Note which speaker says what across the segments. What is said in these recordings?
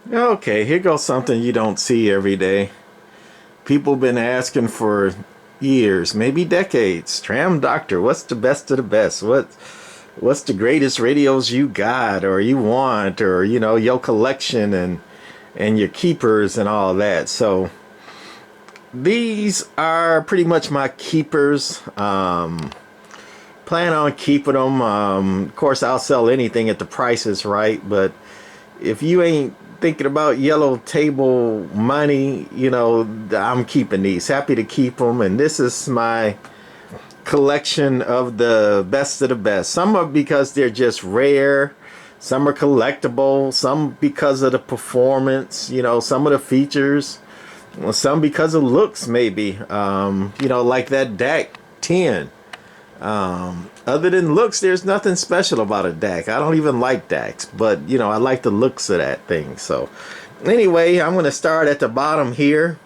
Speaker 1: Okay, here goes something you don't see every day. People been asking for years, maybe decades. Tram Doctor, what's the best of the best? What's the greatest radios you got or you want, or your collection and your keepers and all that. So these are pretty much my keepers. Plan on keeping them. Of course, I'll sell anything if the price is right, but if you ain't thinking about yellow table money, I'm keeping these. Happy to keep them. And this is my collection of the best of the best. Some are because they're just rare. Some are collectible. Some because of the performance, some of the features. Well, some because of looks, maybe. Like that DAC 10. Other than looks, there's nothing special about a DAC. I don't even like DACs, but I like the looks of that thing. So anyway, I'm going to start at the bottom here.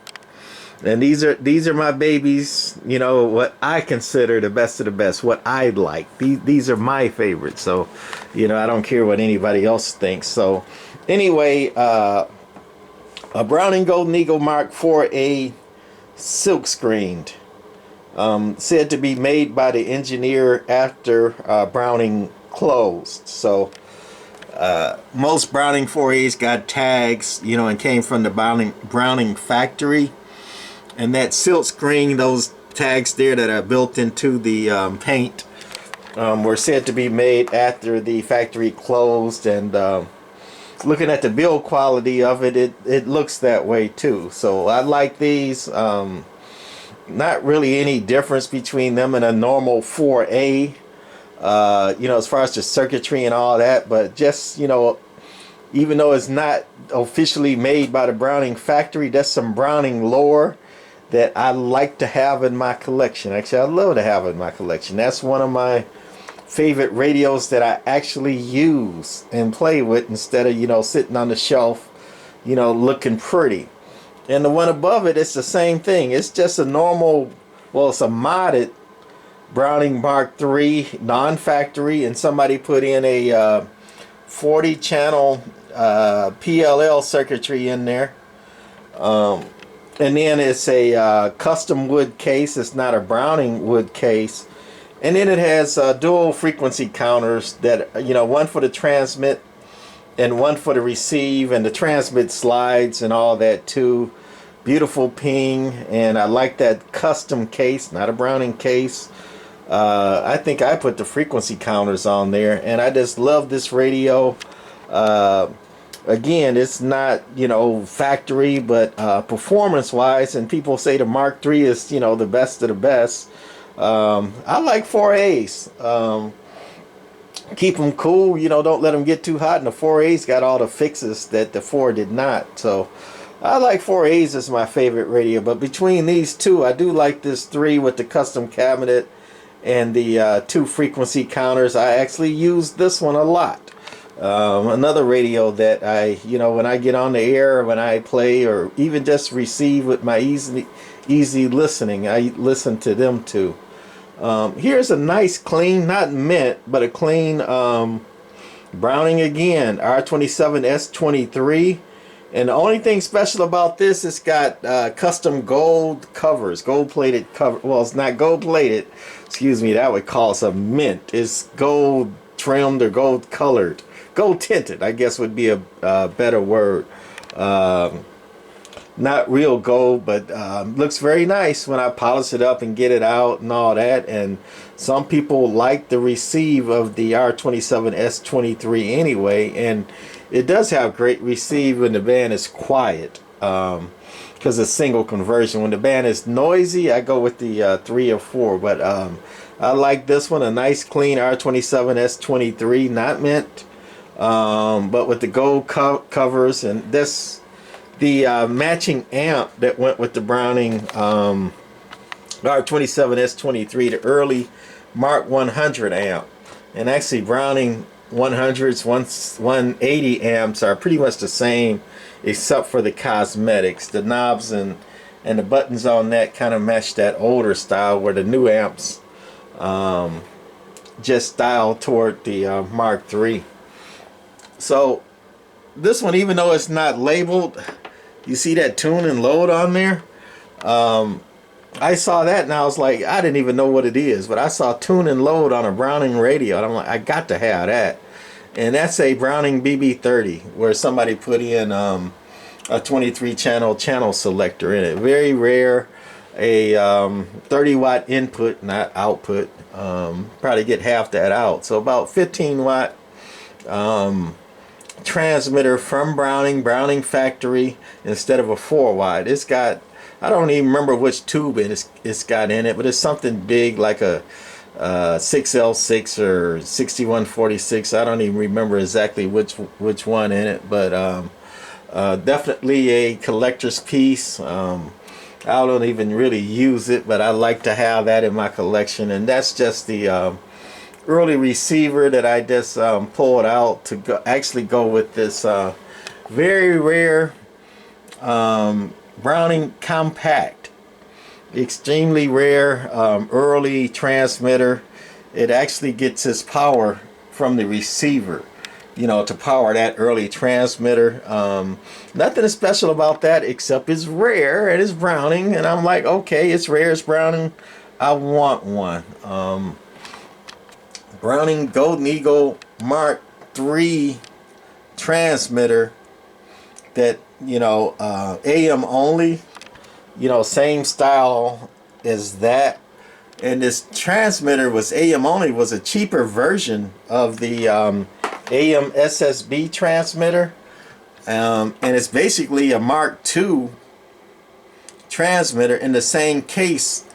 Speaker 1: And these are my babies, what I consider the best of the best, what I like. These are my favorites. So, I don't care what anybody else thinks. So anyway, a Browning Golden Eagle Mark 4A Silkscreened. Said to be made by the engineer after Browning closed. So most Browning 4As got tags, and came from the Browning factory. And that silk screen, those tags there that are built into the paint, were said to be made after the factory closed. And looking at the build quality of it, it looks that way too. So I like these. Not really any difference between them and a normal 4A, as far as the circuitry and all that, but just, even though it's not officially made by the Browning factory, that's some Browning lore that I like to have in my collection. Actually, I love to have in my collection. That's one of my favorite radios that I actually use and play with instead of, sitting on the shelf, looking pretty. And the one above it, it's the same thing. It's just a normal, well, it's a modded Browning Mark III, non-factory, and somebody put in a 40 channel PLL circuitry in there. And then it's a custom wood case. It's not a Browning wood case. And then it has dual frequency counters that, one for the transmit and one for the receive, and the transmit slides and all that too. Beautiful ping, and I like that custom case, not a Browning case. I think I put the frequency counters on there, and I just love this radio. Again, it's not, factory, but performance wise, and people say the Mark III is, the best of the best. I like 4As. Keep them cool, don't let them get too hot, and the 4As got all the fixes that the 4 did not. So I like 4As as my favorite radio, but between these two, I do like this 3 with the custom cabinet and the 2 frequency counters. I actually use this one a lot. Another radio that I, when I get on the air, when I play, or even just receive with my easy listening, I listen to them too. Here's a nice clean, not mint, but a clean Browning again, R27S23. And the only thing special about this, it's got custom gold covers, gold plated cover. Well, it's not gold plated, excuse me, that would call a mint. It's gold trimmed or gold colored, gold tinted, I guess would be a better word. Not real gold, but looks very nice when I polish it up and get it out and all that. And some people like the receive of the R27S23 anyway, and it does have great receive when the band is quiet, because it's single conversion. When the band is noisy, I go with the 3 or 4, but I like this one, a nice clean R27S23, not mint, but with the gold covers. And this, the matching amp that went with the Browning R27S23, the early Mark 100 amp. And actually Browning 100s, 180 amps are pretty much the same, except for the cosmetics. The knobs and the buttons on that kind of match that older style, where the new amps just style toward the Mark III. So this one, even though it's not labeled, you see that tune and load on there. I saw that and I was like, I didn't even know what it is, but I saw tune and load on a Browning radio, and I'm like, I got to have that. And that's a Browning BB30, where somebody put in a 23 channel selector in it. Very rare. A 30 watt input, not output. Probably get half that out, so about 15 watt transmitter from Browning factory instead of a 4 watt. It's got, I don't even remember which tube it's got in it, but it's something big like a 6L6 or 6146. I don't even remember exactly which one in it, but definitely a collector's piece. I don't even really use it, but I like to have that in my collection. And that's just the early receiver that I just pulled out to actually go with this very rare Browning compact, extremely rare early transmitter. It actually gets its power from the receiver, you know, to power that early transmitter. Nothing special about that except it's rare and it's Browning, and I'm like, okay, it's rare, it's Browning, I want one. Browning Golden Eagle Mark III transmitter that, you know, AM only, you know, same style as that. And this transmitter was AM only, was a cheaper version of the AM SSB transmitter, and it's basically a Mark II transmitter in the same case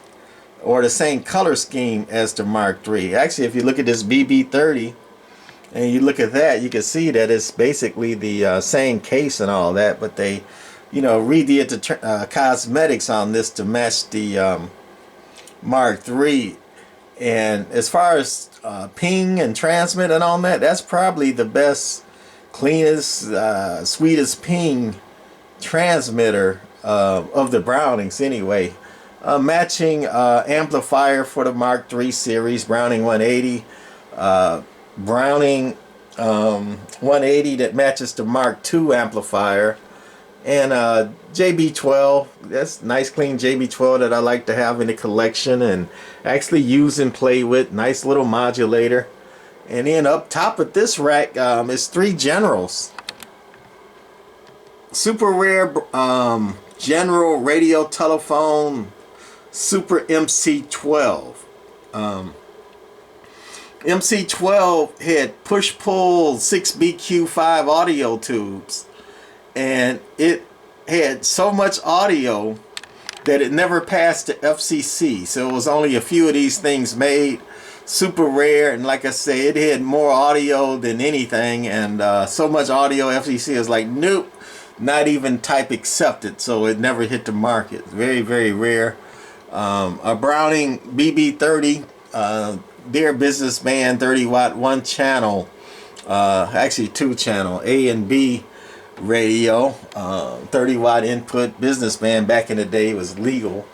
Speaker 1: or the same color scheme as the Mark III. Actually, if you look at this BB30 and you look at that, you can see that it's basically the same case and all that, but they, you know, redid the cosmetics on this to match the Mark III. And as far as ping and transmit and all that, that's probably the best, cleanest, sweetest ping transmitter of the Brownings anyway. Matching amplifier for the Mark III series, Browning 180. Browning 180 that matches the Mark II amplifier. And JB12, that's nice clean JB12 that I like to have in the collection and actually use and play with. Nice little modulator. And then up top of this rack is 3 generals. Super rare general radio telephone Super MC12. MC12 had push-pull 6BQ5 audio tubes, and it had so much audio that it never passed the FCC. So it was only a few of these things made. Super rare, and like I say, it had more audio than anything, and so much audio FCC is like, nope, not even type accepted, so it never hit the market. Very, very rare. A Browning BB30, Dear Businessman 30 watt 1 channel, actually 2 channel A and B radio, 30 watt input. Businessman back in the day was legal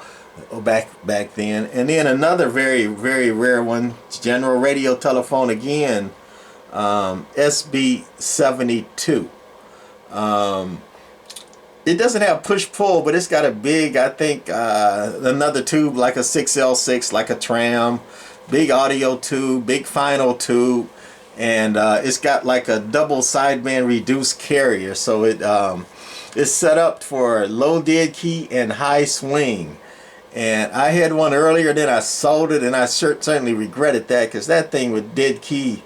Speaker 1: back then. And then another very, very rare one, general radio telephone again, SB72. It doesn't have push-pull, but it's got a big, I think, another tube like a 6L6, like a Tram. Big audio tube, big final tube. And it's got like a double sideband reduced carrier. So it's set up for low dead key and high swing. And I had one earlier, then I sold it, and I certainly regretted that, because that thing would dead key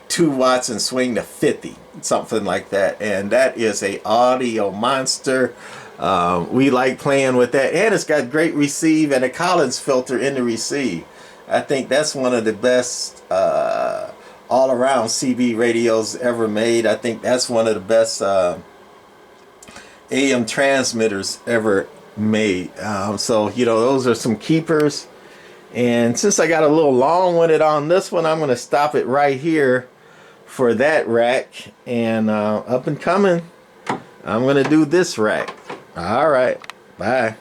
Speaker 1: 2 watts and swing to 50, something like that. And that is a audio monster. We like playing with that, and it's got great receive and a Collins filter in the receive. I think that's one of the best all-around CB radios ever made. I think that's one of the best AM transmitters ever made. So, you know, those are some keepers. And since I got a little long-winded on this one, I'm going to stop it right here for that rack. And up and coming, I'm going to do this rack. All right. Bye.